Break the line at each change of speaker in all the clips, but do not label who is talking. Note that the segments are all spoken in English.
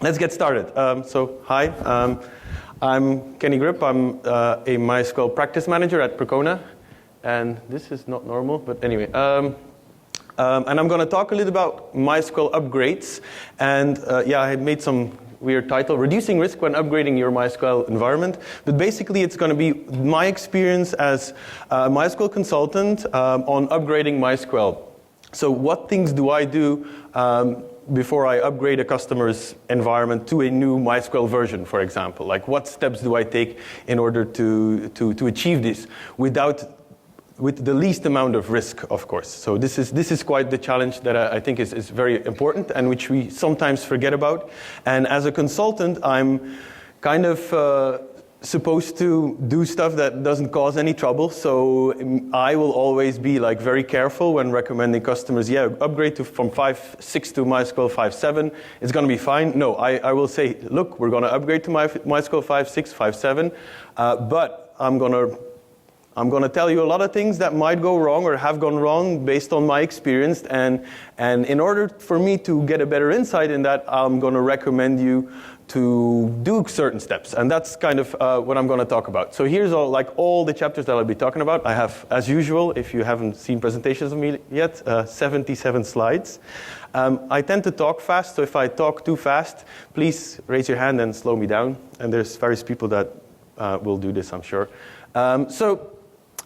let's get started. Hi, I'm Kenny Gryp. I'm a MySQL practice manager at Percona. And this is not normal, but anyway. And I'm going to talk a little about MySQL upgrades. And I had made some weird title, Reducing Risk When Upgrading Your MySQL Environment. But basically, it's going to be my experience as a MySQL consultant on upgrading MySQL. So what things do I do before I upgrade a customer's environment to a new MySQL version, for example? Like, what steps do I take in order to achieve this with the least amount of risk, of course. So this is quite the challenge that I think is very important and which we sometimes forget about. And as a consultant, I'm kind of supposed to do stuff that doesn't cause any trouble. So I will always be like very careful when recommending customers, upgrade from 5.6 to MySQL 5.7. It's going to be fine. No, I will say, look, we're going to upgrade to MySQL 5.6, 5.7, but I'm going to tell you a lot of things that might go wrong or have gone wrong based on my experience. And in order for me to get a better insight in that, I'm going to recommend you to do certain steps. And that's kind of what I'm going to talk about. So here's all the chapters that I'll be talking about. I have, as usual, if you haven't seen presentations of me yet, 77 slides. I tend to talk fast, so if I talk too fast, please raise your hand and slow me down. And there's various people that will do this, I'm sure. So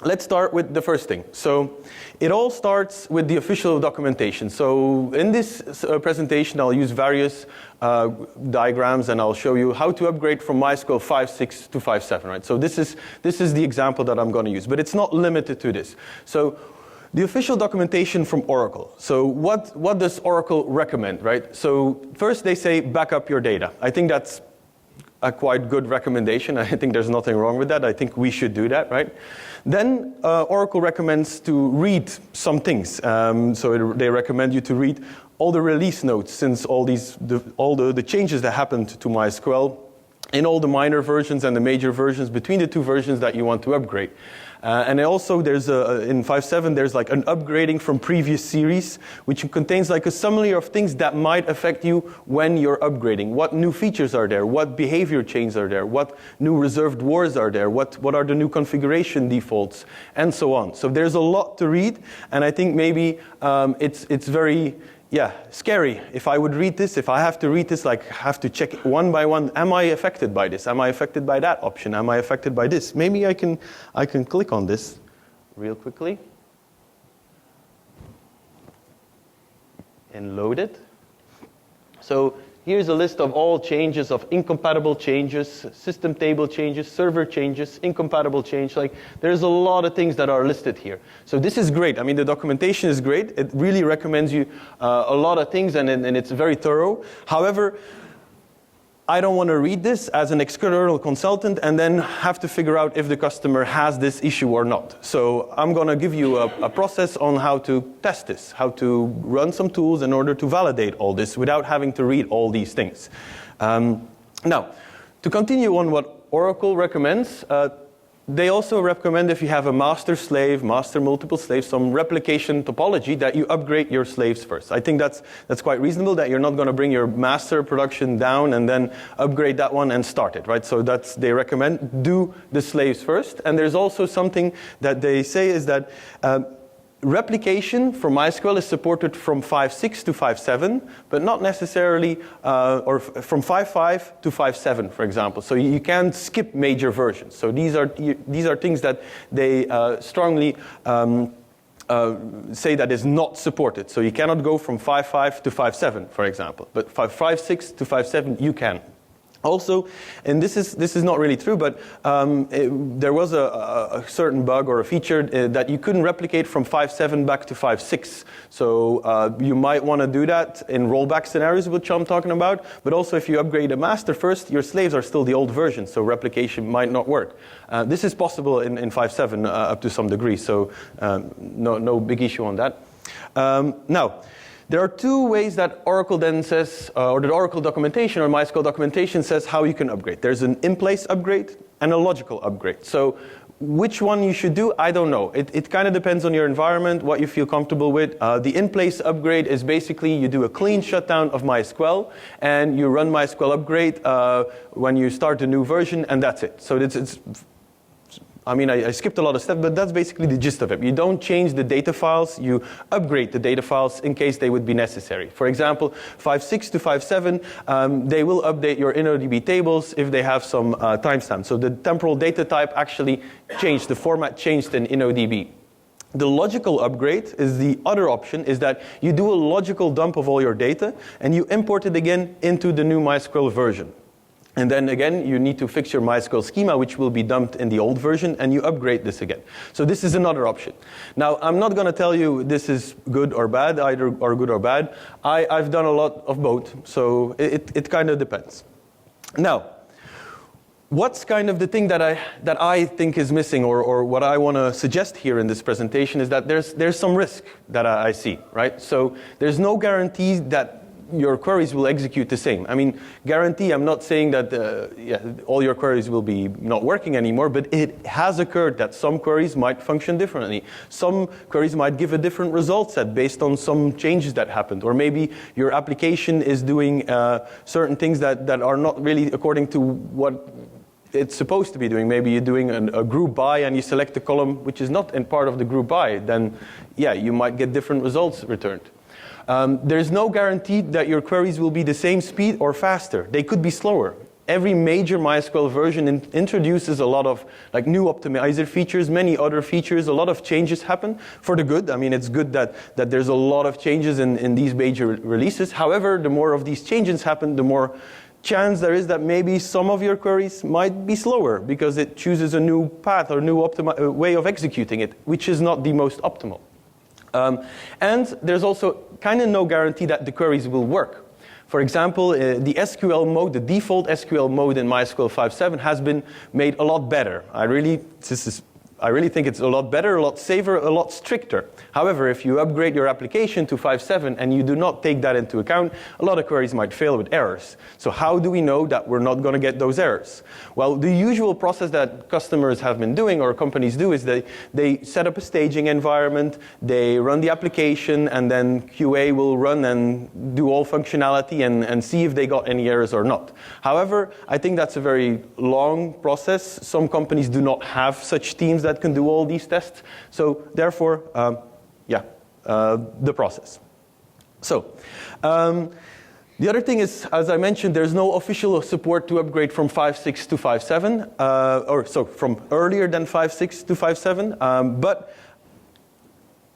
let's start with the first thing. So it all starts with the official documentation. So in this presentation, I'll use various diagrams and I'll show you how to upgrade from MySQL 5.6 to 5.7, right? So this is the example that I'm going to use, but it's not limited to this. So the official documentation from Oracle. So what does Oracle recommend, right? So first they say back up your data. I think that's a quite good recommendation. I think there's nothing wrong with that. I think we should do that, right? Then Oracle recommends to read some things. They recommend you to read all the release notes since all the changes that happened to MySQL in all the minor versions and the major versions between the two versions that you want to upgrade. And also there's in 5.7 there's like an upgrading from previous series which contains like a summary of things that might affect you when you're upgrading. What new features are there? What behavior changes are there? What new reserved words are there? What are the new configuration defaults? And so on. So there's a lot to read, and I think maybe it's very scary. If I would read this, if I have to read this, like have to check one by one, am I affected by this? Am I affected by that option? Am I affected by this? Maybe I can click on this real quickly and load it. So here's a list of all changes, of incompatible changes, system table changes, server changes, incompatible change. Like there's a lot of things that are listed here. So this is great. I mean, the documentation is great. It really recommends you a lot of things, and it's very thorough. However, I don't want to read this as an external consultant and then have to figure out if the customer has this issue or not. So I'm going to give you a process on how to test this, how to run some tools in order to validate all this without having to read all these things. Now, to continue on what Oracle recommends, they also recommend if you have a master slave, master multiple slaves, some replication topology, that you upgrade your slaves first. I think that's quite reasonable, that you're not going to bring your master production down and then upgrade that one and start it, right? So they recommend do the slaves first. And there's also something that they say is that replication for MySQL is supported from 5.6 to 5.7, but not necessarily, or from 5.5 to 5.7, for example. So you can't skip major versions. So these are things that they strongly say that is not supported. So you cannot go from 5.5 to 5.7, for example. But 5.6 to 5.7, you can. Also, and this is not really true, but there was a certain bug or a feature that you couldn't replicate from 5.7 back to 5.6. So you might want to do that in rollback scenarios, which I'm talking about. But also, if you upgrade a master first, your slaves are still the old version, so replication might not work. This is possible in 5.7 up to some degree, so no big issue on that. Now, there are two ways that Oracle then says, or the Oracle documentation or MySQL documentation says how you can upgrade. There's an in-place upgrade and a logical upgrade. So which one you should do, I don't know. It kind of depends on your environment, what you feel comfortable with. The in-place upgrade is basically you do a clean shutdown of MySQL, and you run MySQL upgrade when you start a new version, and that's it. So I skipped a lot of steps, but that's basically the gist of it. You don't change the data files, you upgrade the data files in case they would be necessary. For example, 5.6 to 5.7, they will update your InnoDB tables if they have some timestamp. So the temporal data type actually changed, the format changed in InnoDB. The logical upgrade is the other option, is that you do a logical dump of all your data, and you import it again into the new MySQL version. And then again, you need to fix your MySQL schema, which will be dumped in the old version, and you upgrade this again. So this is another option. Now, I'm not going to tell you this is good or bad, either or good or bad. I've done a lot of both, so it kind of depends. Now, what's kind of the thing that I think is missing, or what I want to suggest here in this presentation, is that there's some risk that I see, right? So there's no guarantee that your queries will execute the same. I mean, guarantee, I'm not saying that all your queries will be not working anymore, but it has occurred that some queries might function differently. Some queries might give a different result set based on some changes that happened. Or maybe your application is doing certain things that are not really according to what it's supposed to be doing. Maybe you're doing a group by and you select a column which is not in part of the group by. Then, yeah, you might get different results returned. There's no guarantee that your queries will be the same speed or faster. They could be slower. Every major MySQL version introduces a lot of new optimizer features, many other features. A lot of changes happen for the good. I mean, it's good that there's a lot of changes in these major releases. However, the more of these changes happen, the more chance there is that maybe some of your queries might be slower because it chooses a new path or new way of executing it, which is not the most optimal. And there's also kind of no guarantee that the queries will work. For example, the SQL mode, the default SQL mode in MySQL 5.7 has been made a lot better. I really think it's a lot better, a lot safer, a lot stricter. However, if you upgrade your application to 5.7 and you do not take that into account, a lot of queries might fail with errors. So how do we know that we're not going to get those errors? Well, the usual process that customers have been doing, or companies do, is they set up a staging environment, they run the application, and then QA will run and do all functionality and see if they got any errors or not. However, I think that's a very long process. Some companies do not have such teams that can do all these tests. So therefore, the process. So the other thing is, as I mentioned, there's no official support to upgrade from 5.6 to 5.7, from earlier than 5.6 to 5.7, but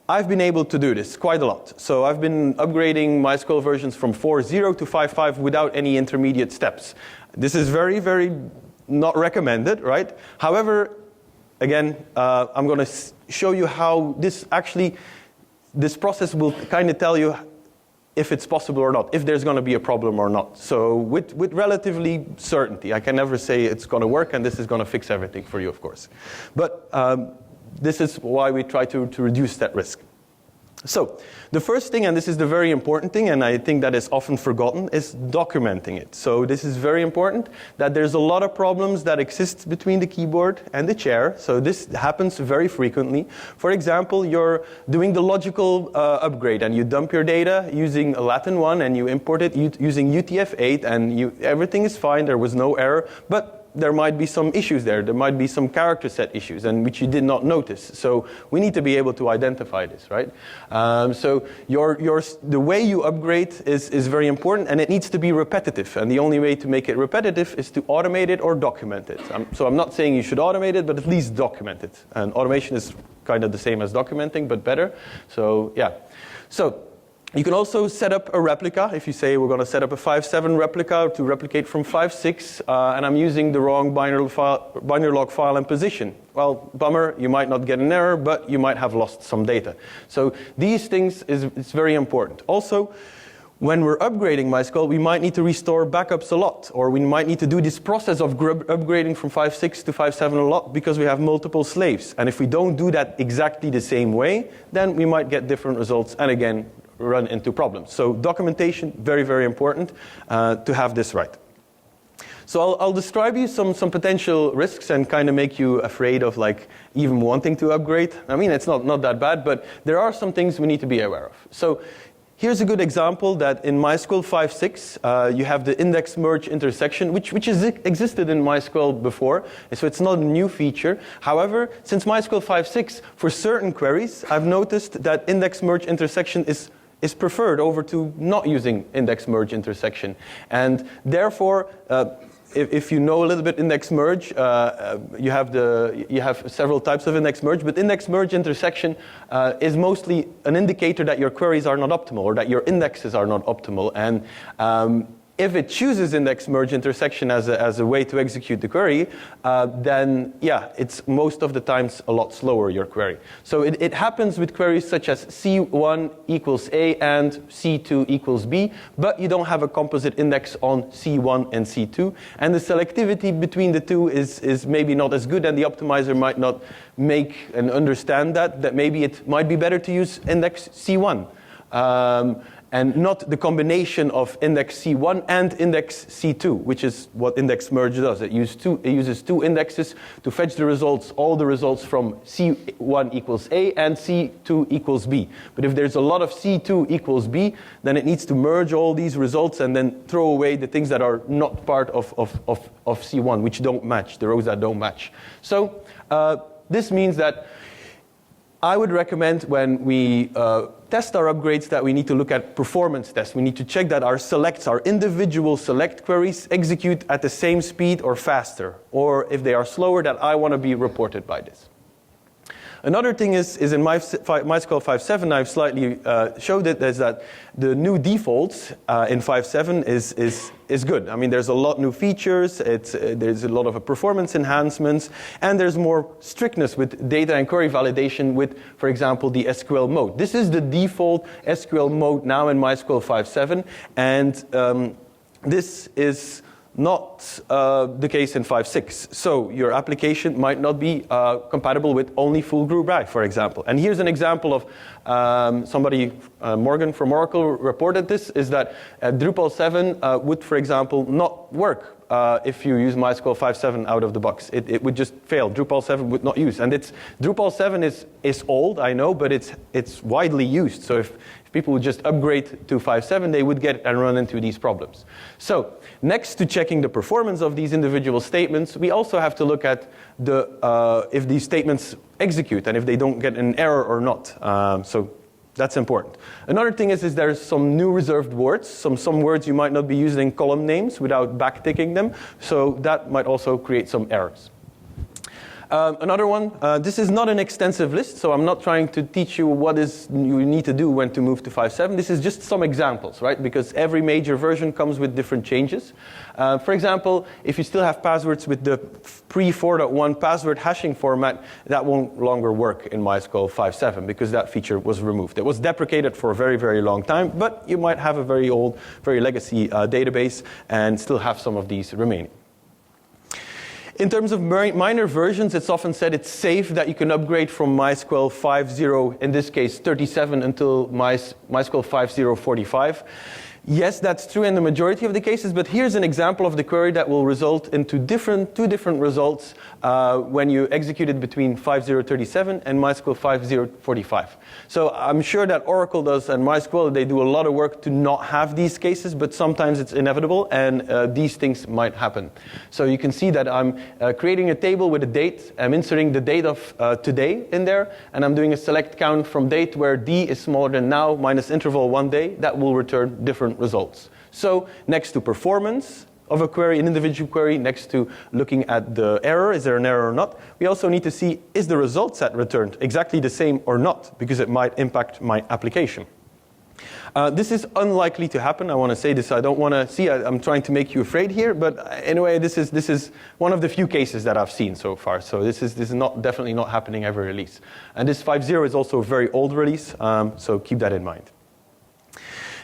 I've been able to do this quite a lot. So I've been upgrading MySQL versions from 4.0 to 5.5 without any intermediate steps. This is very, very not recommended, right? However, again, I'm going to show you how this process will kind of tell you if it's possible or not, if there's going to be a problem or not. So with relatively certainty. I can never say it's going to work and this is going to fix everything for you, of course. But this is why we try to reduce that risk. So the first thing, and this is the very important thing, and I think that is often forgotten, is documenting it. So this is very important, that there's a lot of problems that exist between the keyboard and the chair. So this happens very frequently. For example, you're doing the logical upgrade, and you dump your data using a Latin 1, and you import it using UTF-8, and everything is fine, there was no error, but there might be some issues there. There might be some character set issues, and which you did not notice. So we need to be able to identify this, right? So the way you upgrade is very important, and it needs to be repetitive. And the only way to make it repetitive is to automate it or document it. So I'm not saying you should automate it, but at least document it. And automation is kind of the same as documenting, but better. So yeah. So you can also set up a replica. If you say we're going to set up a 5.7 replica to replicate from 5.6, and I'm using the wrong binary log file and position. Well, bummer, you might not get an error, but you might have lost some data. So these things it's very important. Also, when we're upgrading MySQL, we might need to restore backups a lot, or we might need to do this process of upgrading from 5.6 to 5.7 a lot because we have multiple slaves. And if we don't do that exactly the same way, then we might get different results, and again, run into problems. So documentation, very, very important to have this right. So I'll describe you some potential risks and kind of make you afraid of like even wanting to upgrade. I mean, it's not that bad, but there are some things we need to be aware of. So here's a good example that in MySQL 5.6, you have the index merge intersection, which has existed in MySQL before, so it's not a new feature. However, since MySQL 5.6, for certain queries, I've noticed that index merge intersection is preferred over to not using index merge intersection. And therefore, if you know a little bit index merge, you have several types of index merge, but index merge intersection is mostly an indicator that your queries are not optimal or that your indexes are not optimal. And if it chooses index merge intersection as a way to execute the query, then yeah, it's most of the times a lot slower, your query. So it happens with queries such as C1 equals A and C2 equals B, but you don't have a composite index on C1 and C2. And the selectivity between the two is maybe not as good, and the optimizer might not make and understand that maybe it might be better to use index C1. And not the combination of index C1 and index C2, which is what index merge does. It uses two indexes to fetch the results, all the results from C1 equals A and C2 equals B. But if there's a lot of C2 equals B, then it needs to merge all these results and then throw away the things that are not part of C1, which don't match, the rows that don't match. So this means that I would recommend when we test our upgrades that we need to look at performance tests. We need to check that our selects, our individual select queries execute at the same speed or faster. Or if they are slower, that I want to be reported by this. Another thing is in MySQL 5.7, I've slightly showed it, is that the new defaults in 5.7 is good. I mean, there's a lot new features, there's a lot of performance enhancements, and there's more strictness with data and query validation with, for example, the SQL mode. This is the default SQL mode now in MySQL 5.7, and this is not the case in 5.6. So your application might not be compatible with only full Gryp, for example. And here's an example of somebody, Morgan from Oracle, reported this, is that Drupal 7 would, for example, not work if you use MySQL 5.7 out of the box. It would just fail. Drupal 7 would not use. And Drupal 7 is old, I know, but it's widely used. So if people would just upgrade to 5.7, they would get and run into these problems. So next to checking the performance of these individual statements, we also have to look at if these statements execute and if they don't get an error or not. So that's important. Another thing is there's some new reserved words, some words you might not be using column names without backticking them. So that might also create some errors. Another one, this is not an extensive list, so I'm not trying to teach you what you need to do when to move to 5.7. This is just some examples, right? Because every major version comes with different changes. For example, if you still have passwords with the pre-4.1 password hashing format, that won't longer work in MySQL 5.7 because that feature was removed. It was deprecated for a very, very long time, but you might have a very old, very legacy database and still have some of these remaining. In terms of minor versions, it's often said it's safe that you can upgrade from MySQL 5.0, in this case 37, until MySQL 5.0 45. Yes, that's true in the majority of the cases, but here's an example of the query that will result into two different results when you execute it between 5.0 37 and MySQL 5.0 45. So I'm sure that Oracle does and MySQL, they do a lot of work to not have these cases, but sometimes it's inevitable and these things might happen. So you can see that I'm creating a table with a date. I'm inserting the date of today in there, and I'm doing a select count from date where D is smaller than now minus interval 1 day. That will return different results. So next to performance of a query, an individual query, next to looking at the error, is there an error or not, we also need to see, is the result set returned exactly the same or not, because it might impact my application. This is unlikely to happen. I want to say this. I don't want to see. I'm trying to make you afraid here, but anyway, this is one of the few cases that I've seen so far. So this is definitely not happening every release. And this 5.0 is also a very old release, so keep that in mind.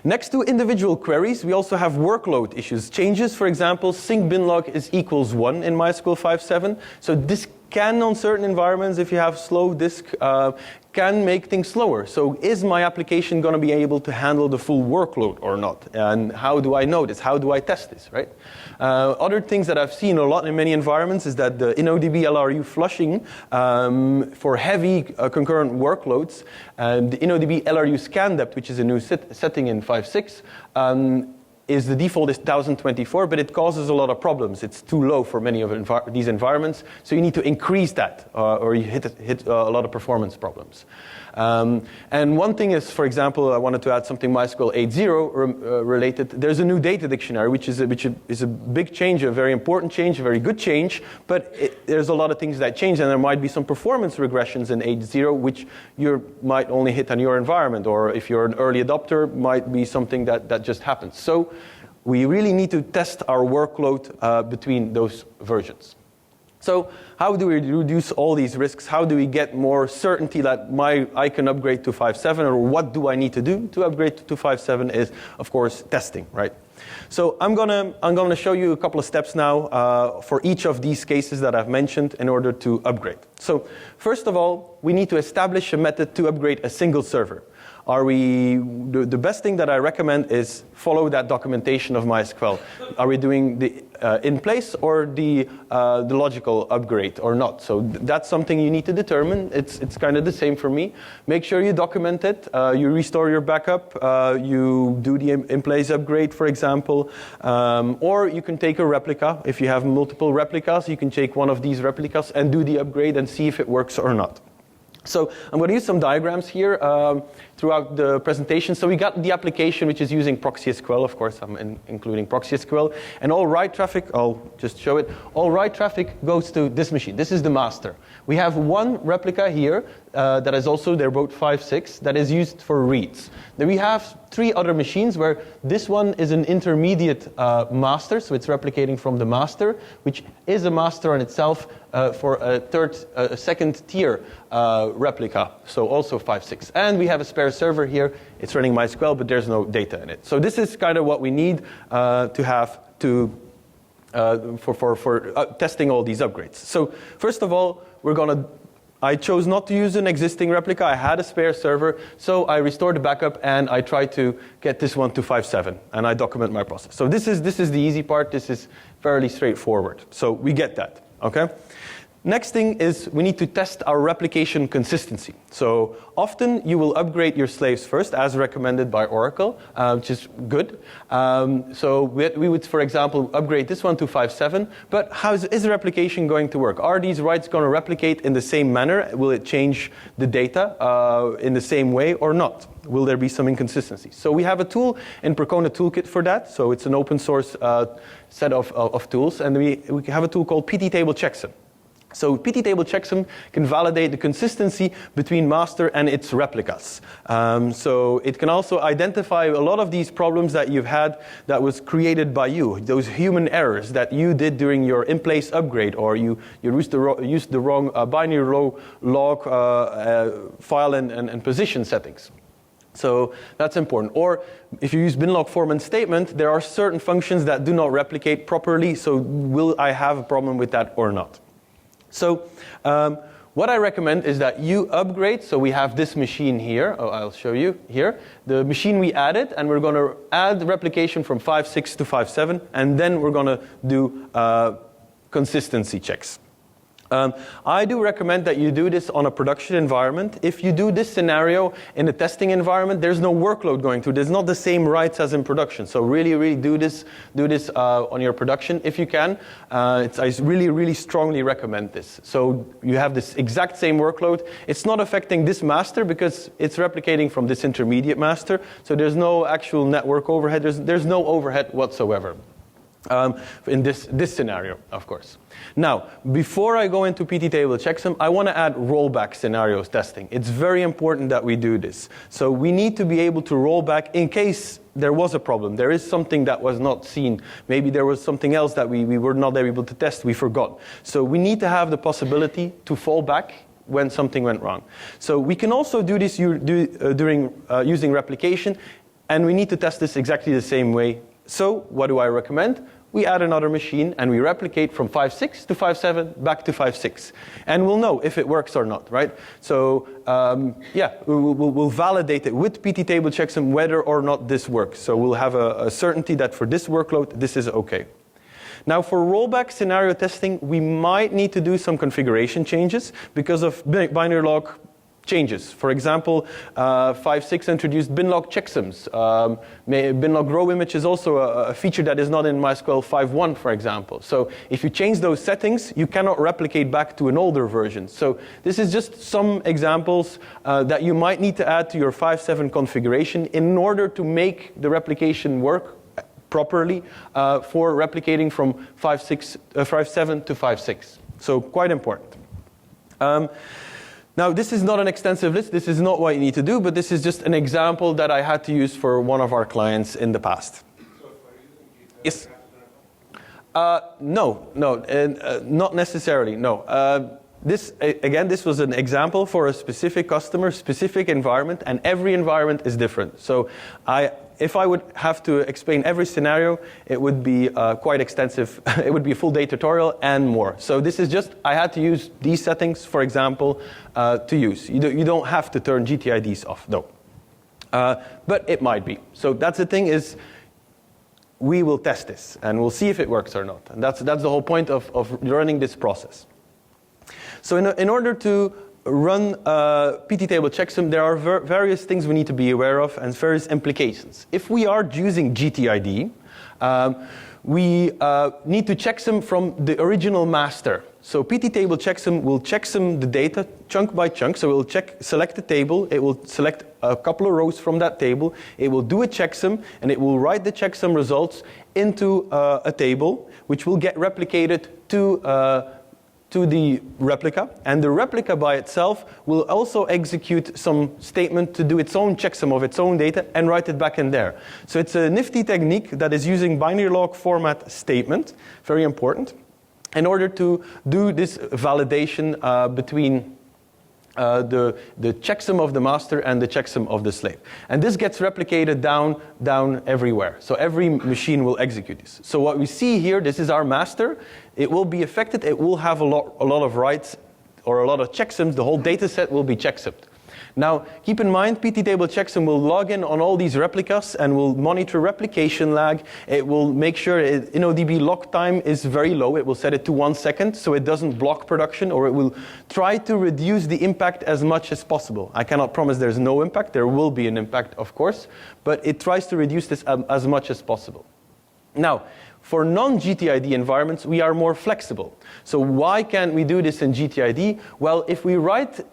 Next to individual queries, we also have workload issues. Changes, for example, sync binlog is equals 1 in MySQL 5.7. So this can, on certain environments, if you have slow disk, can make things slower. So is my application going to be able to handle the full workload or not? And how do I know this? How do I test this, right? Other things that I've seen a lot in many environments is that the InnoDB LRU flushing for heavy concurrent workloads, the InnoDB LRU scan depth, which is a new setting in 5.6, is the default is 1024, but it causes a lot of problems. It's too low for many of these environments, so you need to increase that, or you hit a lot of performance problems. And one thing is, for example, I wanted to add something MySQL 8.0 related. There's a new data dictionary, which is a big change, a very important change, a very good change, but there's a lot of things that change, and there might be some performance regressions in 8.0, which you might only hit on your environment, or if you're an early adopter, might be something that just happens. So we really need to test our workload between those versions. So how do we reduce all these risks? How do we get more certainty that I can upgrade to 5.7, or what do I need to do to upgrade to 5.7 is, of course, testing, right? So I'm gonna show you a couple of steps now for each of these cases that I've mentioned in order to upgrade. So first of all, we need to establish a method to upgrade a single server. The best thing that I recommend is follow that documentation of MySQL. Are we doing the in place or the logical upgrade or not? So that's something you need to determine. It's kind of the same for me. Make sure you document it. You restore your backup. You do the in place upgrade, for example. Or you can take a replica. If you have multiple replicas, you can take one of these replicas and do the upgrade and see if it works or not. So I'm going to use some diagrams here throughout the presentation. So we got the application which is using Proxy SQL. Of course, I'm including Proxy SQL. And all write traffic, I'll just show it. All write traffic goes to this machine. This is the master. We have one replica here that is also, they're both 5.6, that is used for reads. Then we have 3 other machines where this one is an intermediate master, so it's replicating from the master, which is a master on itself for a second tier replica, so also 5.6. And we have a spare server here. It's running MySQL, but there's no data in it. So this is kind of what we need to have to for testing all these upgrades. So first of all, I chose not to use an existing replica. I had a spare server, so I restored the backup and I tried to get this one to 5.7, and I document my process. So this is the easy part. This is fairly straightforward. So we get that, okay? Next thing is we need to test our replication consistency. So often you will upgrade your slaves first, as recommended by Oracle, which is good. So we would, for example, upgrade this one to 5.7. But how is the replication going to work? Are these writes going to replicate in the same manner? Will it change the data in the same way or not? Will there be some inconsistency? So we have a tool in Percona Toolkit for that. So it's an open source set of tools. And we have a tool called PTtable checksum. So PTtable checksum can validate the consistency between master and its replicas. So it can also identify a lot of these problems that you've had that was created by you, those human errors that you did during your in-place upgrade, or you used the wrong binary log file and position settings. So that's important. Or if you use binlog form and statement, there are certain functions that do not replicate properly. So will I have a problem with that or not? So what I recommend is that you upgrade. So we have this machine here. Oh, I'll show you here. The machine we added, and we're going to add replication from 5.6 to 5.7, and then we're going to do consistency checks. I do recommend that you do this on a production environment. If you do this scenario in a testing environment, there's no workload going through. There's not the same writes as in production. So really do this on your production if you can. I really strongly recommend this. So you have this exact same workload. It's not affecting this master because it's replicating from this intermediate master. So there's no actual network overhead. There's no overhead whatsoever. In this scenario, of course. Now, before I go into PTtable checksum, I want to add rollback scenarios testing. It's very important that we do this. So we need to be able to roll back in case there was a problem. There is something that was not seen. Maybe there was something else that we were not able to test. We forgot. So we need to have the possibility to fall back when something went wrong. So we can also do this using replication, and we need to test this exactly the same way. So what do I recommend? we add another machine, and we replicate from 5.6 to 5.7 back to 5.6. And we'll know if it works or not, right? So yeah, we'll validate it with PTtable checksum whether or not this works. So we'll have a certainty that for this workload, this is OK. Now, for rollback scenario testing, we might need to do some configuration changes because of binary log changes. For example, 5.6 introduced binlog checksums. Binlog row image is also a feature that is not in MySQL 5.1, for example. So if you change those settings, you cannot replicate back to an older version. So this is just some examples that you might need to add to your 5.7 configuration in order to make the replication work properly for replicating from 5.7 to 5.6. So quite important. Now, this is not an extensive list. This is not what you need to do, but this is just an example that I had to use for one of our clients in the past. So for using yes. No, not necessarily, no. This was an example for a specific customer, specific environment, and every environment is different. So if I would have to explain every scenario, it would be quite extensive. It would be a full day tutorial and more. So this is just, I had to use these settings, for example, to use. You don't have to turn GTIDs off, though. But it might be. So that's the thing is, we will test this, and we'll see if it works or not. And that's the whole point of running this process. So in order to run PTtable checksum, there are various things we need to be aware of and various implications. If we are using GTID, we need to checksum from the original master. So PTtable checksum will checksum the data chunk by chunk. So it will select the table. It will select a couple of rows from that table. It will do a checksum, and it will write the checksum results into a table, which will get replicated to the replica, and the replica by itself will also execute some statement to do its own checksum of its own data and write it back in there. So it's a nifty technique that is using binary log format statement, very important, in order to do this validation between the checksum of the master and the checksum of the slave. And this gets replicated down everywhere. So every machine will execute this. So what we see here, this is our master. It will be affected. It will have a lot of writes or a lot of checksums. The whole data set will be checksummed. Now, keep in mind, PTtable checksum will log in on all these replicas and will monitor replication lag. It will make sure InnoDB lock time is very low. It will set it to 1 second so it doesn't block production, or it will try to reduce the impact as much as possible. I cannot promise there's no impact. There will be an impact, of course, but it tries to reduce this as much as possible. Now, for non-GTID environments, we are more flexible. So why can't we do this in GTID? Well, if we write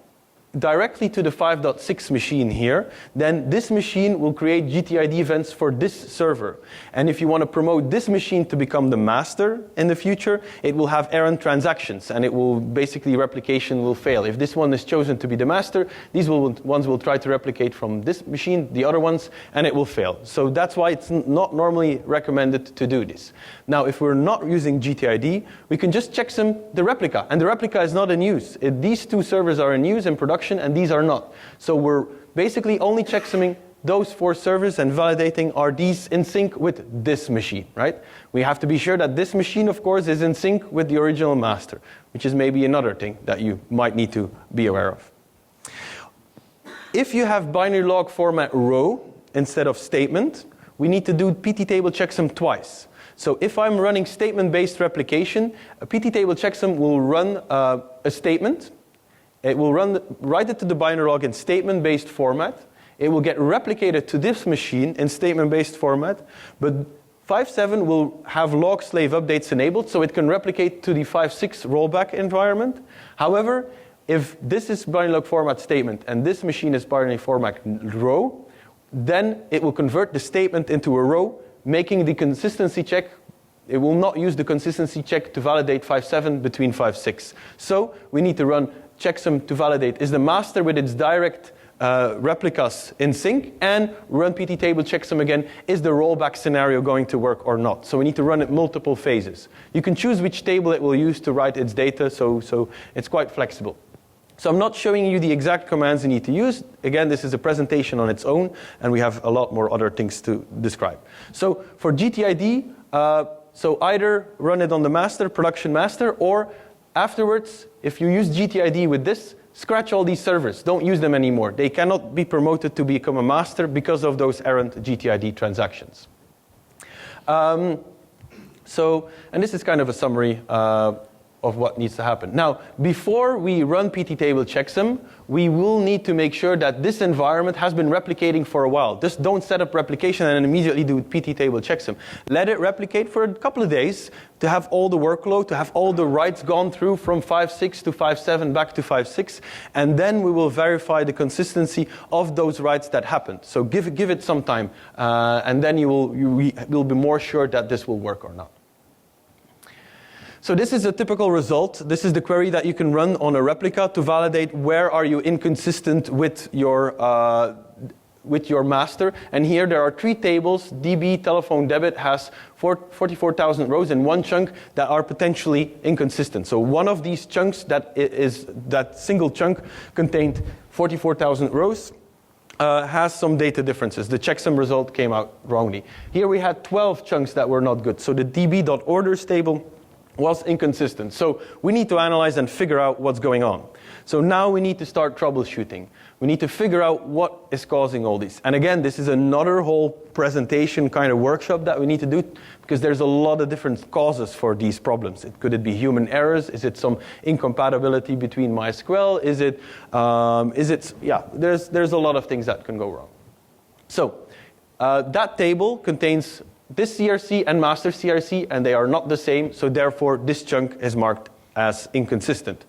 directly to the 5.6 machine here, then this machine will create GTID events for this server. And if you want to promote this machine to become the master in the future, it will have errant transactions, and it will basically replication will fail. If this one is chosen to be the master, these ones will try to replicate from this machine, the other ones, and it will fail. So that's why it's not normally recommended to do this. Now, if we're not using GTID, we can just checksum the replica, and the replica is not in use. These two servers are in use in production, and these are not. So we're basically only checksumming those 4 servers and validating are these in sync with this machine, right? We have to be sure that this machine, of course, is in sync with the original master, which is maybe another thing that you might need to be aware of. If you have binary log format row instead of statement, we need to do PTtable checksum twice. So if I'm running statement-based replication, a PTtable checksum will run a statement. It will write it to the binary log in statement-based format. It will get replicated to this machine in statement-based format. But 5.7 will have log slave updates enabled, so it can replicate to the 5.6 rollback environment. However, if this is binary log format statement and this machine is binary format row, then it will convert the statement into a row, making the consistency check. It will not use the consistency check to validate 5.7 between 5.6. So we need to run checksum to validate is the master with its direct replicas in sync, and run PTtable checksum again, is the rollback scenario going to work or not? So we need to run it multiple phases. You can choose which table it will use to write its data, so it's quite flexible. So I'm not showing you the exact commands you need to use. Again, this is a presentation on its own, and we have a lot more other things to describe. So for GTID, So either run it on the master, production master, or afterwards, if you use GTID with this, scratch all these servers. Don't use them anymore. They cannot be promoted to become a master because of those errant GTID transactions. And this is kind of a summary of what needs to happen. Now, before we run PTtable checksum, we will need to make sure that this environment has been replicating for a while. Just don't set up replication and immediately do PTtable checksum. Let it replicate for a couple of days to have all the workload, to have all the writes gone through from 5.6 to 5.7 back to 5.6, and then we will verify the consistency of those writes that happened. So give it some time, and then you will be more sure that this will work or not. So this is a typical result. This is the query that you can run on a replica to validate where are you inconsistent with your master. And here there are 3 tables. DB telephone debit has 44,000 rows in one chunk that are potentially inconsistent. So one of these chunks, that single chunk contained 44,000 rows. Has some data differences. The checksum result came out wrongly. Here we had 12 chunks that were not good. So the db.orders table was inconsistent. So we need to analyze and figure out what's going on. So now we need to start troubleshooting. We need to figure out what is causing all this. And again, this is another whole presentation kind of workshop that we need to do because there's a lot of different causes for these problems. Could it be human errors? Is it some incompatibility between MySQL? There's a lot of things that can go wrong. So that table contains this CRC and master CRC, and they are not the same, so therefore this chunk is marked as inconsistent.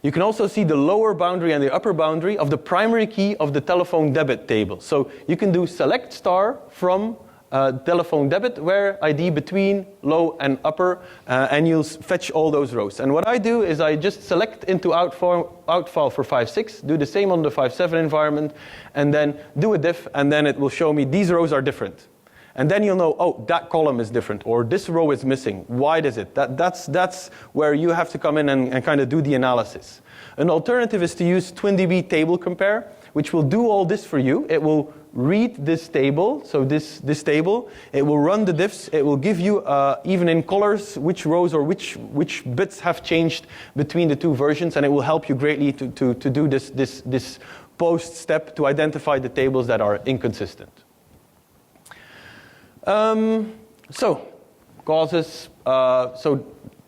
You can also see the lower boundary and the upper boundary of the primary key of the telephone debit table. So you can do select star from telephone debit, where ID between low and upper, and you'll fetch all those rows. And what I do is I just select into outfile for 5.6, do the same on the 5.7 environment, and then do a diff, and then it will show me these rows are different. And then you'll know, oh, that column is different, or this row is missing. Why is it? That's where you have to come in and kind of do the analysis. An alternative is to use TwinDB table compare, which will do all this for you. It will read this table, so this table. It will run the diffs. It will give you, even in colors, which rows or which bits have changed between the two versions, and it will help you greatly to do this post step to identify the tables that are inconsistent. So causes, so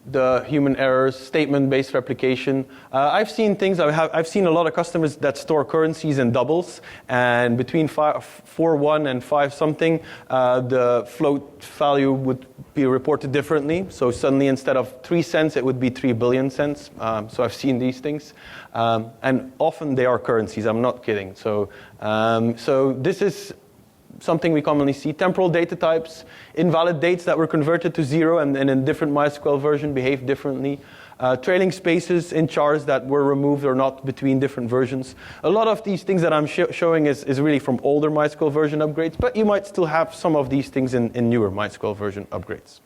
the human errors, statement-based replication. I've seen things, I've seen a lot of customers that store currencies in doubles, and between 4.1 and 5 something, the float value would be reported differently. So suddenly instead of 3 cents, it would be 3 billion cents. So I've seen these things. And often they are currencies, I'm not kidding. So this is something we commonly see. Temporal data types, invalid dates that were converted to 0 and in a different MySQL version behave differently. Trailing spaces in chars that were removed or not between different versions. A lot of these things that I'm showing is really from older MySQL version upgrades, but you might still have some of these things in newer MySQL version upgrades.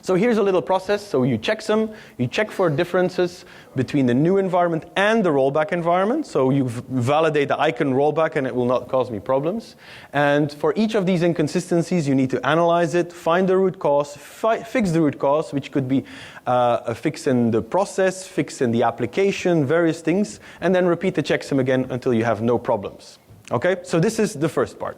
So here's a little process. So you checksum, you check for differences between the new environment and the rollback environment. So you validate that I can roll back and it will not cause me problems. And for each of these inconsistencies, you need to analyze it, find the root cause, fix the root cause, which could be a fix in the process, fix in the application, various things, and then repeat the checksum again until you have no problems. Okay, so this is the first part.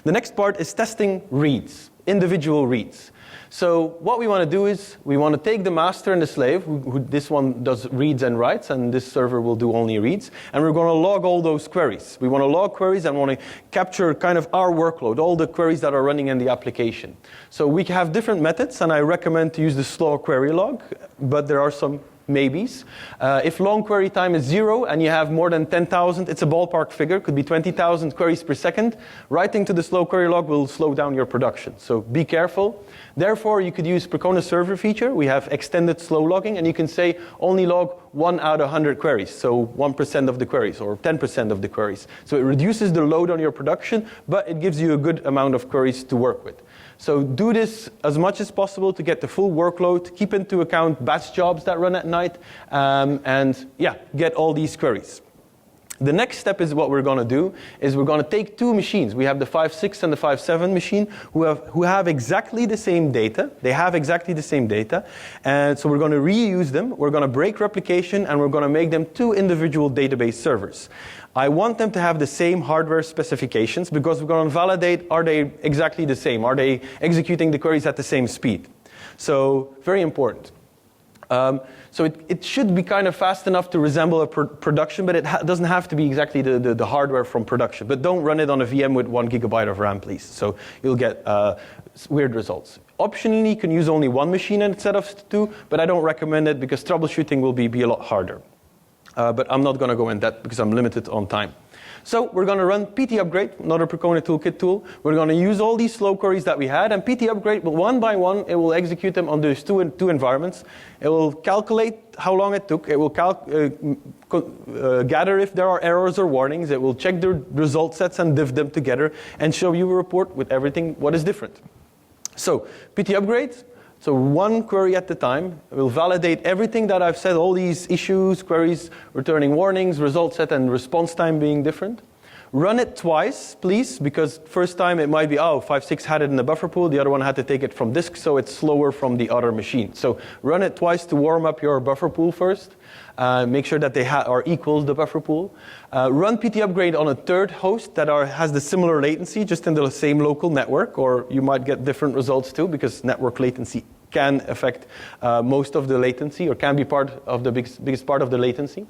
The next part is testing reads, individual reads. So what we want to do is we want to take the master and the slave, this one does reads and writes, and this server will do only reads, and we're going to log all those queries. We want to log queries and want to capture kind of our workload, all the queries that are running in the application. So we have different methods, and I recommend to use the slow query log, but there are some maybes. If long query time is 0 and you have more than 10,000, it's a ballpark figure, could be 20,000 queries per second, writing to the slow query log will slow down your production. So be careful. Therefore, you could use Percona server feature. We have extended slow logging, and you can say only log 1 out of 100 queries, so 1% of the queries or 10% of the queries. So it reduces the load on your production, but it gives you a good amount of queries to work with. So do this as much as possible to get the full workload, keep into account batch jobs that run at night, and yeah, get all these queries. The next step is what we're going to do is we're going to take two machines. We have the 5.6 and the 5.7 machine who have exactly the same data. They have exactly the same data. And so we're going to reuse them. We're going to break replication, and we're going to make them two individual database servers. I want them to have the same hardware specifications because we're going to validate, are they exactly the same? Are they executing the queries at the same speed? So very important. So it should be kind of fast enough to resemble a production, but it doesn't have to be exactly the hardware from production. But don't run it on a VM with 1 GB of RAM, please. So you'll get weird results. Optionally, you can use only one machine instead of two, but I don't recommend it because troubleshooting will be a lot harder. But I'm not going to go in that because I'm limited on time. So we're going to run PTupgrade, another Percona toolkit tool. We're going to use all these slow queries that we had, and PTupgrade will one by one, it will execute them on those two environments. It will calculate how long it took. It will gather if there are errors or warnings. It will check the result sets and div them together and show you a report with everything what is different. So PTupgrade. So one query at a time. We'll validate everything that I've said, all these issues, queries, returning warnings, result set, and response time being different. Run it twice, please, because first time it might be, 5.6 had it in the buffer pool, the other one had to take it from disk, so it's slower from the other machine. So run it twice to warm up your buffer pool first. Make sure that they are equals the buffer pool. Run PTupgrade on a third host that has the similar latency, just in the same local network, or you might get different results too, because network latency can affect most of the latency, or can be part of the biggest part of the latency.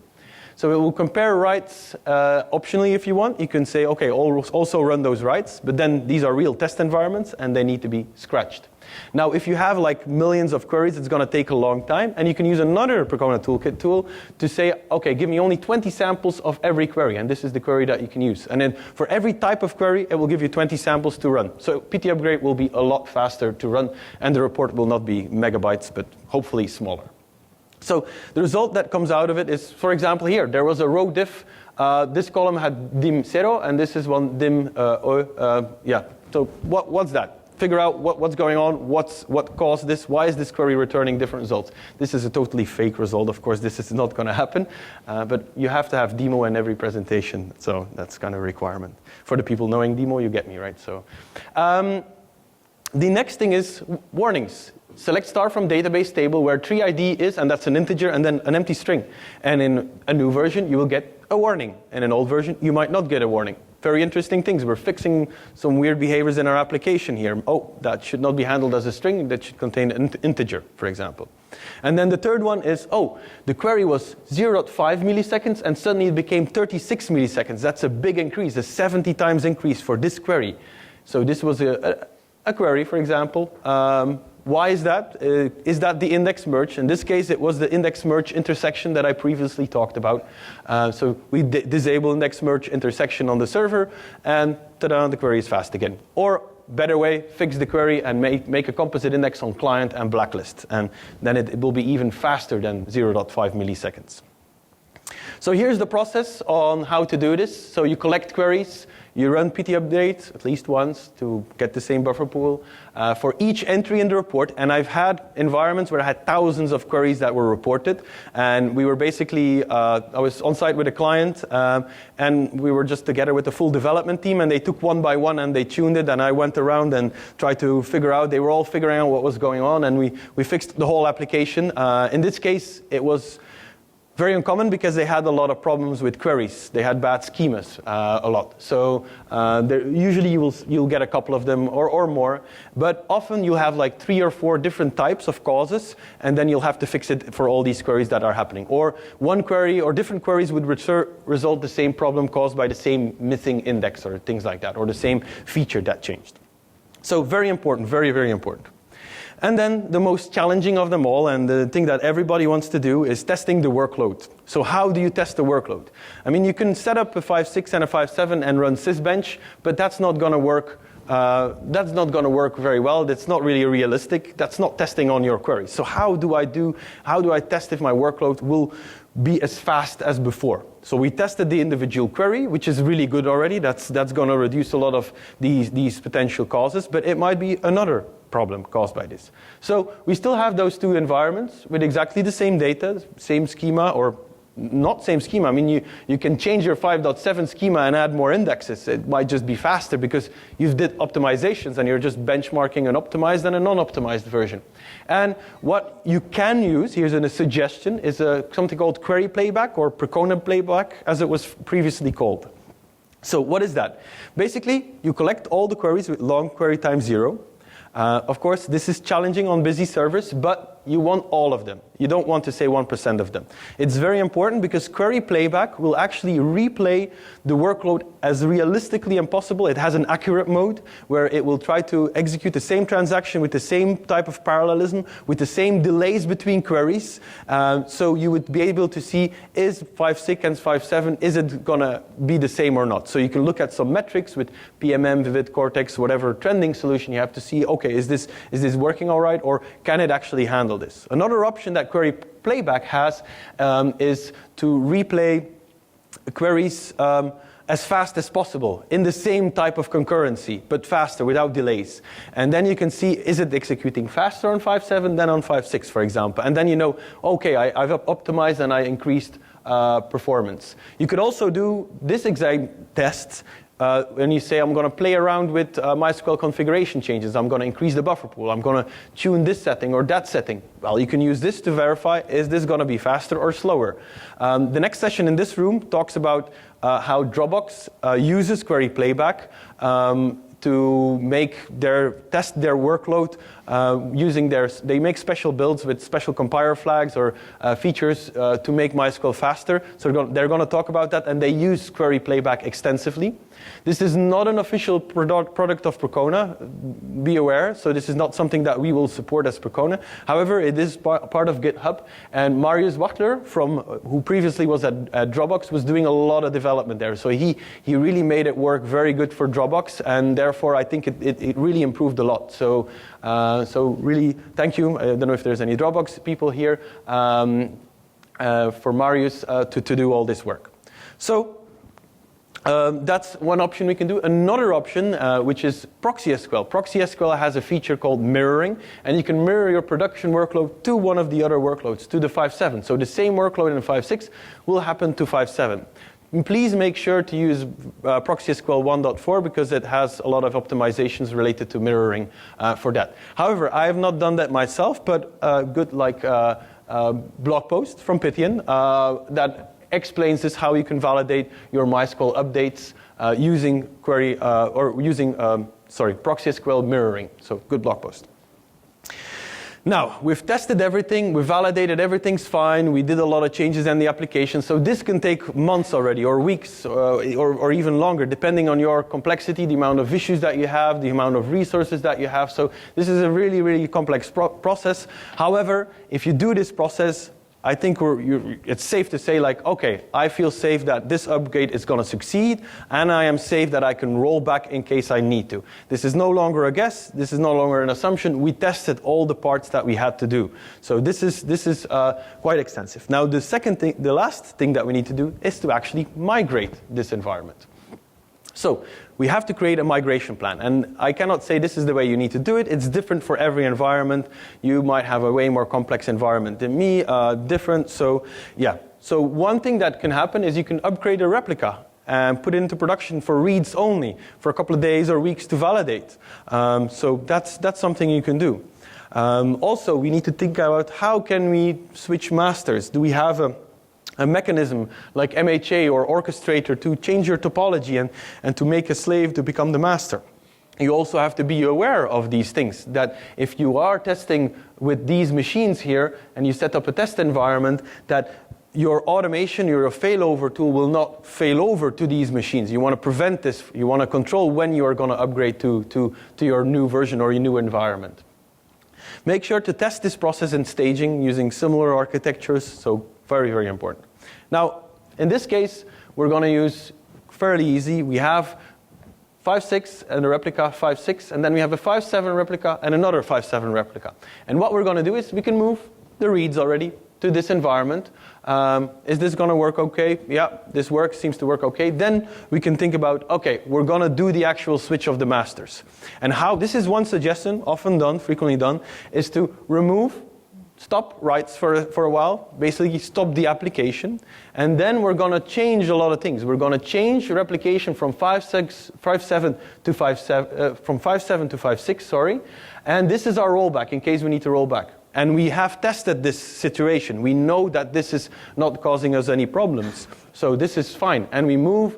So it will compare writes optionally if you want. You can say, okay, also run those writes, but then these are real test environments and they need to be scratched. Now, if you have like millions of queries, it's going to take a long time, and you can use another Percona toolkit tool to say, okay, give me only 20 samples of every query, and this is the query that you can use. And then for every type of query, it will give you 20 samples to run. So PTupgrade will be a lot faster to run, and the report will not be megabytes, but hopefully smaller. So the result that comes out of it is, for example, here, there was a row diff. This column had dim 0, and this is one dim yeah. So what's that? Figure out what's going on, what caused this, why is this query returning different results. This is a totally fake result. Of course, this is not going to happen, but you have to have demo in every presentation, so that's kind of a requirement. For the people knowing demo, you get me, right? So the next thing is warnings. Select star from database table where tree ID is, and that's an integer, and then an empty string. And in a new version, you will get a warning. In an old version, you might not get a warning. Very interesting things. We're fixing some weird behaviors in our application here. Oh, that should not be handled as a string. That should contain an integer, for example. And then the third one is, the query was 0.5 milliseconds, and suddenly it became 36 milliseconds. That's a big increase, a 70 times increase for this query. So this was a query, for example. Why is that? Is that the index merge? In this case, it was the index merge intersection that I previously talked about. So we disable index merge intersection on the server, and ta-da, the query is fast again. Or better way, fix the query and make a composite index on client and blacklist. And then it will be even faster than 0.5 milliseconds. So here's the process on how to do this. So you collect queries. You run PTupgrade at least once to get the same buffer pool for each entry in the report. And I've had environments where I had thousands of queries that were reported. And we were basically, I was on site with a client, and we were just together with the full development team. And they took one by one and they tuned it. And I went around and tried to figure out, they were all figuring out what was going on. And we fixed the whole application. In this case, it was very uncommon because they had a lot of problems with queries. They had bad schemas a lot. So usually you'll get a couple of them or more. But often you'll have like 3 or 4 different types of causes, and then you'll have to fix it for all these queries that are happening. Or one query or different queries would result the same problem caused by the same missing index or things like that, or the same feature that changed. So very important, very, very important. And then the most challenging of them all, and the thing that everybody wants to do, is testing the workload. So how do you test the workload? I mean, you can set up a 5.6 and a 5.7 and run sysbench, but that's not going to work. That's not going to work very well. That's not really realistic. That's not testing on your queries. So how do I test if my workload will be as fast as before? So we tested the individual query, which is really good already. That's going to reduce a lot of these potential causes, but it might be another problem caused by this. So we still have those two environments with exactly the same data, same schema, or not same schema. I mean, you can change your 5.7 schema and add more indexes. It might just be faster because you've did optimizations and you're just benchmarking an optimized and a non-optimized version. And what you can use, here's a suggestion, is something called query playback or Percona playback, as it was previously called. So what is that? Basically, you collect all the queries with long query time 0. Of course, this is challenging on busy servers, but you want all of them. You don't want to say 1% of them. It's very important because query playback will actually replay the workload as realistically as possible. It has an accurate mode where it will try to execute the same transaction with the same type of parallelism, with the same delays between queries. So you would be able to see, is 5.6 and 5.7, is it going to be the same or not? So you can look at some metrics with PMM, Vivid, Cortex, whatever trending solution you have to see, okay, is this working all right, or can it actually handle this? Another option that query playback has is to replay queries as fast as possible in the same type of concurrency, but faster, without delays. And then you can see, is it executing faster on 5.7 than on 5.6, for example? And then you know, okay, I've optimized and I increased performance. You could also do this exact test when you say, I'm going to play around with MySQL configuration changes. I'm going to increase the buffer pool. I'm going to tune this setting or that setting. Well, you can use this to verify, is this going to be faster or slower? The next session in this room talks about how Dropbox uses query playback to test their workload using they make special builds with special compiler flags or features to make MySQL faster. So they're going to talk about that, and they use query playback extensively. This is not an official product of Percona, be aware. So this is not something that we will support as Percona. However, it is part of GitHub. And Marius Wachtler, who previously was at Dropbox, was doing a lot of development there. So he really made it work very good for Dropbox. And therefore, I think it really improved a lot. So really, thank you. I don't know if there's any Dropbox people here for Marius to do all this work. So that's one option we can do. Another option, which is Proxy SQL. Proxy SQL has a feature called mirroring, and you can mirror your production workload to one of the other workloads, to the 5.7. So the same workload in 5.6 will happen to 5.7. Please make sure to use Proxy SQL 1.4 because it has a lot of optimizations related to mirroring for that. However, I have not done that myself, but good blog post from Pythian that explains this, how you can validate your MySQL updates using Proxy SQL mirroring. So good blog post. Now, we've tested everything, we've validated everything's fine, we did a lot of changes in the application, so this can take months already, or weeks, or even longer, depending on your complexity, the amount of issues that you have, the amount of resources that you have. So this is a really, really complex process. However, if you do this process, I think it's safe to say, like, okay, I feel safe that this upgrade is going to succeed, and I am safe that I can roll back in case I need to. This is no longer a guess. This is no longer an assumption. We tested all the parts that we had to do. So this is quite extensive. Now, the last thing that we need to do is to actually migrate this environment. So we have to create a migration plan. And I cannot say this is the way you need to do it. It's different for every environment. You might have a way more complex environment than me, different. So yeah. So one thing that can happen is you can upgrade a replica and put it into production for reads only for a couple of days or weeks to validate. So that's something you can do. Also, we need to think about how can we switch masters. Do we have a mechanism like MHA or orchestrator to change your topology and to make a slave to become the master? You also have to be aware of these things, that if you are testing with these machines here and you set up a test environment, that your automation, your failover tool will not fail over to these machines. You want to prevent this. You want to control when you are going to upgrade to your new version or your new environment. Make sure to test this process in staging using similar architectures, so very, very important. Now, in this case, we're going to use fairly easy. We have 5.6 and a replica 5.6, and then we have a 5.7 replica and another 5.7 replica. And what we're going to do is we can move the reads already to this environment. Is this going to work okay? Yeah, this seems to work okay. Then we can think about, okay, we're going to do the actual switch of the masters. And how, this is one suggestion, often done, frequently done, is to remove stop writes for a while, basically stop the application, and then we're going to change a lot of things. We're going to change replication from 5.7 to 5.6, sorry, and this is our rollback in case we need to roll back. And we have tested this situation. We know that this is not causing us any problems, so this is fine. And we move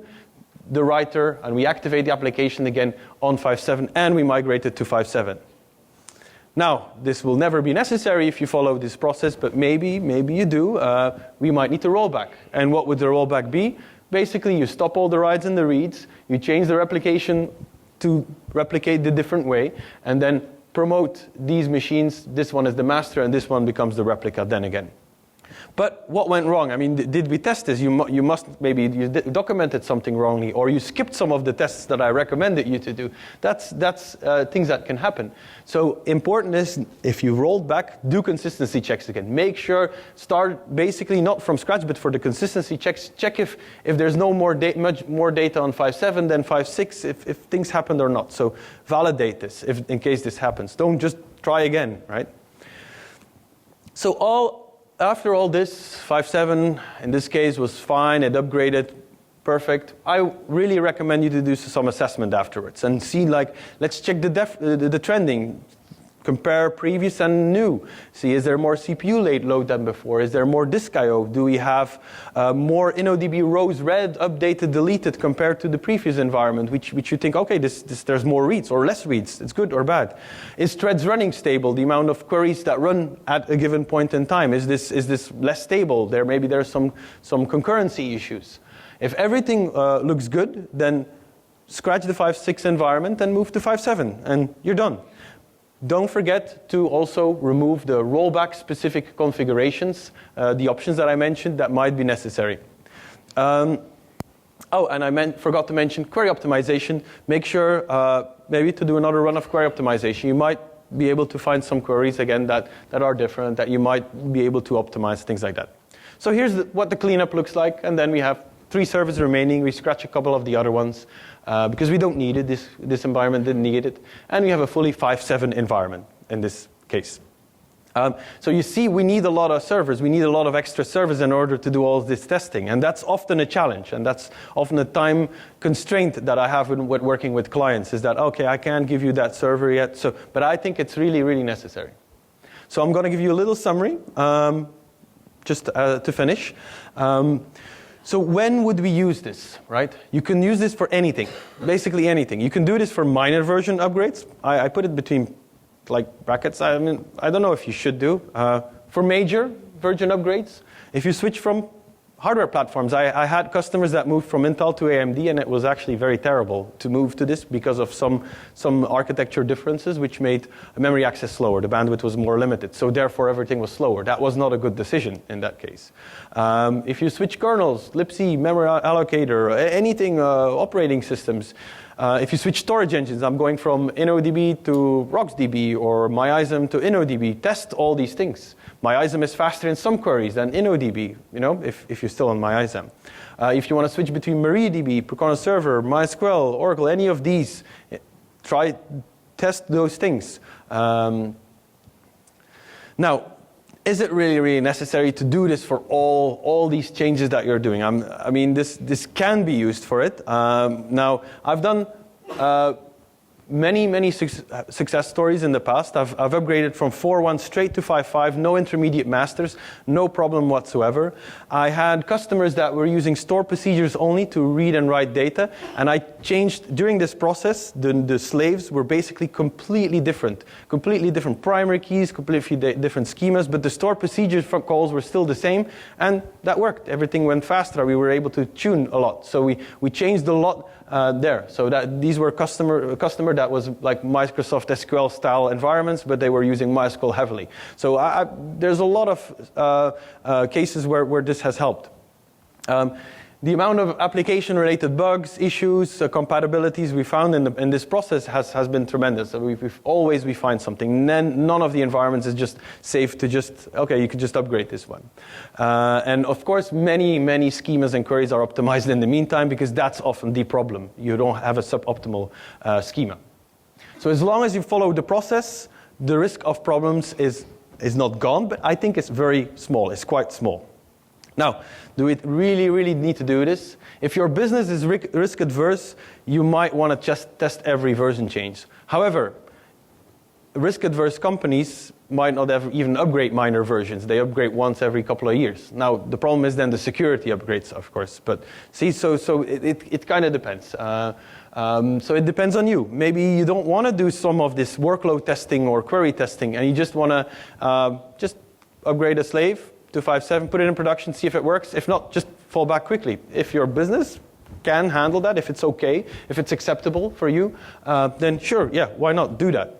the writer and we activate the application again on 5.7, and we migrate it to 5.7. Now, this will never be necessary if you follow this process, but maybe you do. We might need to roll back. And what would the rollback be? Basically, you stop all the writes and the reads, you change the replication to replicate the different way, and then promote these machines. This one is the master, and this one becomes the replica then again. But what went wrong? I mean, did we test this? You must, maybe you documented something wrongly, or you skipped some of the tests that I recommended you to do. That's things that can happen. So important is, if you rolled back, do consistency checks again. Make sure, start basically not from scratch, but for the consistency checks, check if there's no much more data on 5.7 than 5.6, if things happened or not. So validate this in case this happens. Don't just try again, right? So after all this, 5.7 in this case was fine, it upgraded, perfect. I really recommend you to do some assessment afterwards and see, like, let's check the trending, compare previous and new. See, is there more CPU load than before? Is there more disk I/O? Do we have more InnoDB rows read, updated, deleted compared to the previous environment, which you think, okay, there's more reads or less reads. It's good or bad. Is threads running stable? The amount of queries that run at a given point in time, is this less stable? Maybe there's some concurrency issues. If everything looks good, then scratch the 5.6 environment and move to 5.7, and you're done. Don't forget to also remove the rollback specific configurations, the options that I mentioned that might be necessary. And I forgot to mention query optimization. Make sure maybe to do another run of query optimization. You might be able to find some queries again that are different, that you might be able to optimize, things like that. So here's what the cleanup looks like, and then we have 3 servers remaining. We scratch a couple of the other ones because we don't need it. This environment didn't need it. And we have a fully 5.7 environment in this case. So you see, we need a lot of servers. We need a lot of extra servers in order to do all this testing. And that's often a challenge. And that's often a time constraint that I have when working with clients, is that, okay, I can't give you that server yet. But I think it's really, really necessary. So I'm going to give you a little summary just to finish. So when would we use this, right? You can use this for anything, basically anything. You can do this for minor version upgrades. I put it between like brackets. I mean, I don't know if you should do. For major version upgrades, if you switch from hardware platforms, I had customers that moved from Intel to AMD, and it was actually very terrible to move to this because of some architecture differences, which made memory access slower. The bandwidth was more limited, so therefore everything was slower. That was not a good decision in that case. If you switch kernels, libc, memory allocator, anything, operating systems, if you switch storage engines, I'm going from InnoDB to RocksDB or MyISM to InnoDB, test all these things. MyISM is faster in some queries than InnoDB, if you're still on MyISM. If you want to switch between MariaDB, Percona Server, MySQL, Oracle, any of these, test those things. Now, is it really, really necessary to do this for all these changes that you're doing? I mean, this can be used for it. Now, I've done many success stories in the past. I've upgraded from 4.1 straight to 5.5, no intermediate masters, no problem whatsoever. I had customers that were using store procedures only to read and write data, and I changed during this process. The slaves were basically completely different primary keys, completely different schemas, but the store procedures calls were still the same, and that worked. Everything went faster. We were able to tune a lot, so we changed a lot there. So that these were customer that was like Microsoft SQL style environments, but they were using MySQL heavily. So there's a lot of cases where this has helped. The amount of application-related bugs, issues, compatibilities we found in this process has been tremendous. So we find something. None of the environments is just safe to you can just upgrade this one. And of course, many schemas and queries are optimized in the meantime, because that's often the problem. You don't have a suboptimal schema. So as long as you follow the process, the risk of problems is is not gone, but I think it's very small. It's quite small. Now, do we really, really need to do this? If your business is risk adverse, you might want to just test every version change. However, risk adverse companies might not ever even upgrade minor versions. They upgrade once every couple of years. Now, the problem is then the security upgrades, of course. But see, so it kind of depends. So it depends on you. Maybe you don't want to do some of this workload testing or query testing, and you just want to just upgrade a slave to 5.7, put it in production, see if it works. If not, just fall back quickly. If your business can handle that, if it's okay, if it's acceptable for you, then sure, yeah, why not do that?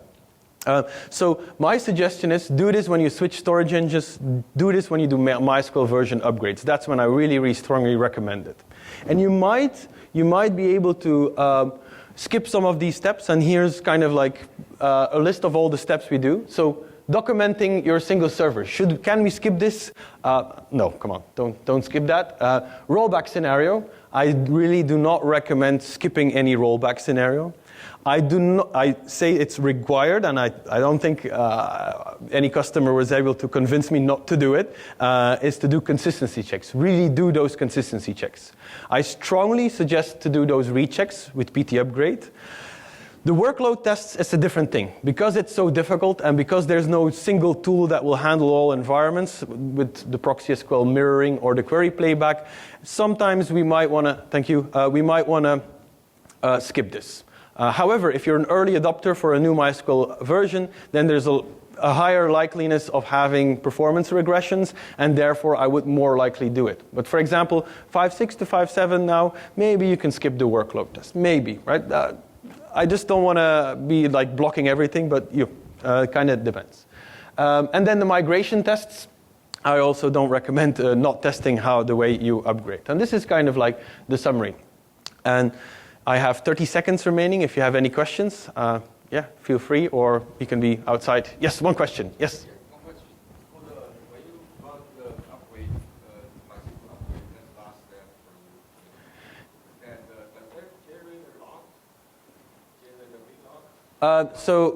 So my suggestion is do this when you switch storage engines, do this when you do MySQL version upgrades. That's when I really, really strongly recommend it. And you might be able to skip some of these steps, and here's kind of like a list of all the steps we do. So documenting your single server. Can we skip this? No, come on, don't skip that. Rollback scenario. I really do not recommend skipping any rollback scenario. I say it's required, and I don't think any customer was able to convince me not to do it, is to do consistency checks. Really do those consistency checks. I strongly suggest to do those rechecks with PT upgrade. The workload tests is a different thing. Because it's so difficult and because there's no single tool that will handle all environments with the Proxy SQL mirroring or the query playback, sometimes we might want to skip this. However, if you're an early adopter for a new MySQL version, then there's a higher likeliness of having performance regressions, and therefore I would more likely do it. But for example, 5.6 to 5.7 now, maybe you can skip the workload test. Maybe, right? I just don't want to be like blocking everything, but kind of depends. And then the migration tests, I also don't recommend not testing the way you upgrade. And this is kind of like the summary. And I have 30 seconds remaining. If you have any questions, yeah, feel free, or you can be outside. Yes, one question. Yes?
One question. When you run the upgrade, MySQL upgrade, that's the last step for you. And does that generate a log? Generate a read log?
So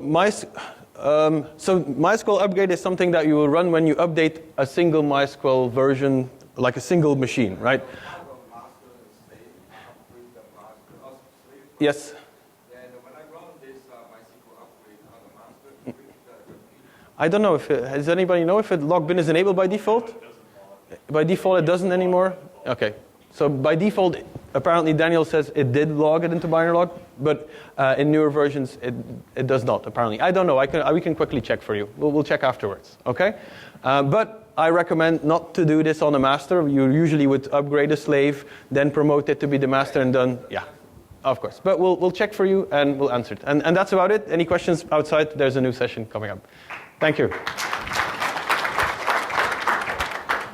MySQL upgrade is something that you will run when you update a single MySQL version, like a single machine, right? Yes.
And when I run this MySQL upgrade on the master,
I don't know if does anybody know if logbin is enabled by default? By default, it doesn't anymore. Okay. So by default, apparently Daniel says it did log it into binary log, but in newer versions it does not. Apparently, I don't know. We can quickly check for you. We'll check afterwards. Okay. But I recommend not to do this on a master. You usually would upgrade a slave, then promote it to be the master, and then yeah. Of course, but we'll check for you and we'll answer it. And that's about it. Any questions outside? There's a new session coming up. Thank you.